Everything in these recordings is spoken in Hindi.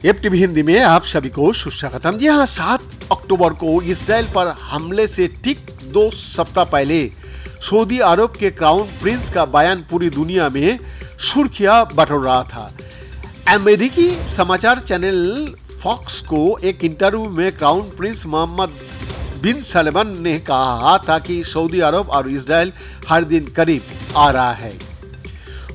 एफटीवी हिंदी में आप सभी को सुस्वागतम। जी हाँ, 7 अक्टूबर को इसराइल पर हमले से ठीक 2 सप्ताह पहले सऊदी अरब के क्राउन प्रिंस का बयान पूरी दुनिया में सुर्खियां बटोर रहा था। अमेरिकी समाचार चैनल फॉक्स को एक इंटरव्यू में क्राउन प्रिंस मोहम्मद बिन सलमान ने कहा था कि सऊदी अरब और इसराइल हर दिन करीब आ रहा है।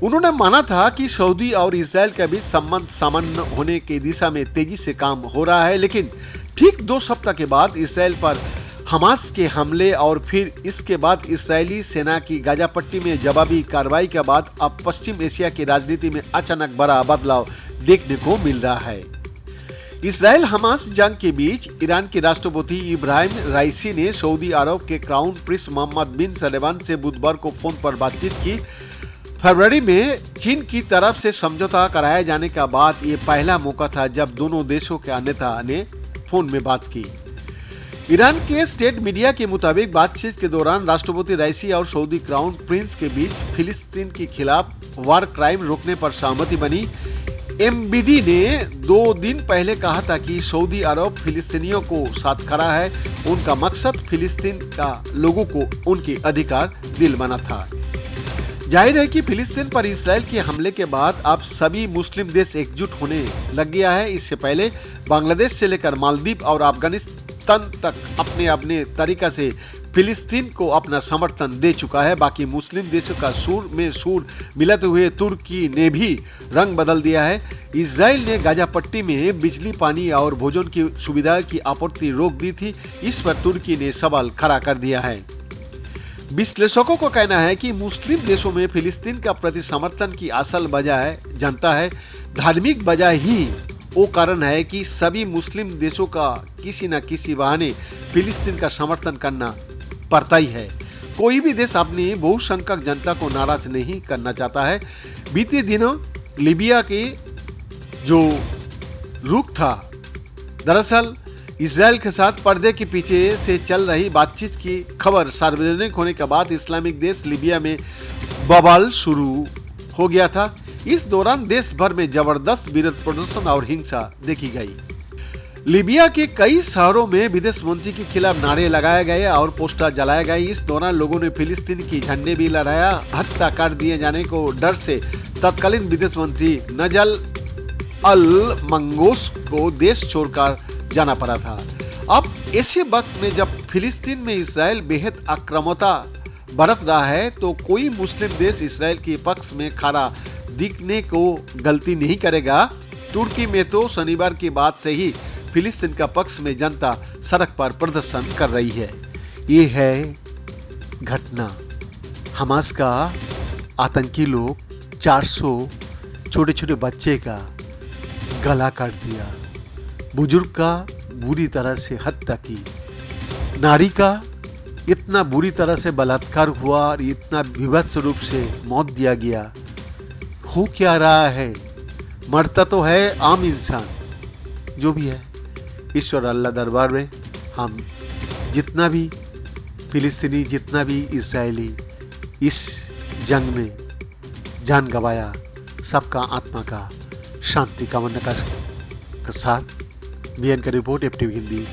उन्होंने माना था कि सऊदी और इसराइल के बीच संबंध सामान्य होने की दिशा में तेजी से काम हो रहा है, लेकिन ठीक 2 सप्ताह के बाद इसराइल पर हमास के हमले और फिर इसके बाद इसराइली सेना की गाजा पट्टी में जवाबी कार्रवाई के बाद अब पश्चिम एशिया की राजनीति में अचानक बड़ा बदलाव देखने को मिल रहा है। इसराइल हमास जंग के बीच ईरान के राष्ट्रपति इब्राहिम राइसी ने सऊदी अरब के क्राउन प्रिंस मोहम्मद बिन सलमान से बुधवार को फोन पर बातचीत की। फरवरी में चीन की तरफ से समझौता कराए जाने का बाद ये पहला मौका था जब दोनों देशों के नेता ने फोन में बात की। ईरान के स्टेट मीडिया के मुताबिक बातचीत के दौरान राष्ट्रपति राइसी और सऊदी क्राउन प्रिंस के बीच फिलिस्तीन के खिलाफ वार क्राइम रोकने पर सहमति बनी। एमबीडी ने 2 दिन पहले कहा था कि सऊदी अरब फिलिस्तीनियों को साथ खड़ा है। उनका मकसद फिलिस्तीन का लोगों को उनके अधिकार दिलवाना था। जाहिर है कि फिलिस्तीन पर इसराइल के हमले के बाद अब सभी मुस्लिम देश एकजुट होने लग गया है। इससे पहले बांग्लादेश से लेकर मालदीव और अफगानिस्तान तक अपने अपने तरीका से फिलिस्तीन को अपना समर्थन दे चुका है। बाकी मुस्लिम देशों का सुर में सुर मिलाते हुए तुर्की ने भी रंग बदल दिया है। इसराइल ने गाजा पट्टी में बिजली, पानी और भोजन की सुविधा की आपूर्ति रोक दी थी। इस पर तुर्की ने सवाल खड़ा कर दिया है। विश्लेषकों का कहना है कि मुस्लिम देशों में फिलिस्तीन का प्रति समर्थन की असल वजह जनता है। धार्मिक वजह ही वो कारण है कि सभी मुस्लिम देशों का किसी न किसी बहाने फिलिस्तीन का समर्थन करना पड़ता ही है। कोई भी देश अपनी बहुसंख्यक जनता को नाराज नहीं करना चाहता है। बीते दिनों लीबिया के जो रुख था, दरअसल इसराइल के साथ पर्दे के पीछे से चल रही बातचीत की खबर सार्वजनिक होने के बाद इस्लामिक देश लीबिया में बवाल शुरू हो गया था। इस दौरान देश भर में जबरदस्त विरोध प्रदर्शन और हिंसा देखी गई। लीबिया के कई शहरों में विदेश मंत्री के खिलाफ नारे लगाए गए और पोस्टर जलाए गए। इस दौरान लोगों ने फिलिस्तीन की झंडे भी लहराया। हत्या कर दिए जाने को डर से तत्कालीन विदेश मंत्री नजल अल मंगोस को देश छोड़कर जाना पड़ा था। अब ऐसे वक्त में जब फिलिस्तीन में इसराइल बेहद आक्रामकता बरत रहा है तो कोई मुस्लिम देश इसराइल के पक्ष में खड़ा दिखने को गलती नहीं करेगा। तुर्की में तो शनिवार की बाद से ही फिलिस्तीन का पक्ष में जनता सड़क पर प्रदर्शन कर रही है। ये है घटना। हमास का आतंकी लोग 400 छोटे छोटे बच्चे का गला काट दिया, बुजुर्ग का बुरी तरह से हत्या की, नारी का इतना बुरी तरह से बलात्कार हुआ और इतना विभत्स रूप से मौत दिया गया। हो क्या रहा है? मरता तो है आम इंसान। जो भी है, ईश्वर अल्लाह दरबार में हम जितना भी फिलिस्तीनी, जितना भी इसराइली इस जंग में जान गंवाया, सबका आत्मा का शांति कामना के साथ बीएन का रिपोर्ट एफटीवी हिंदी।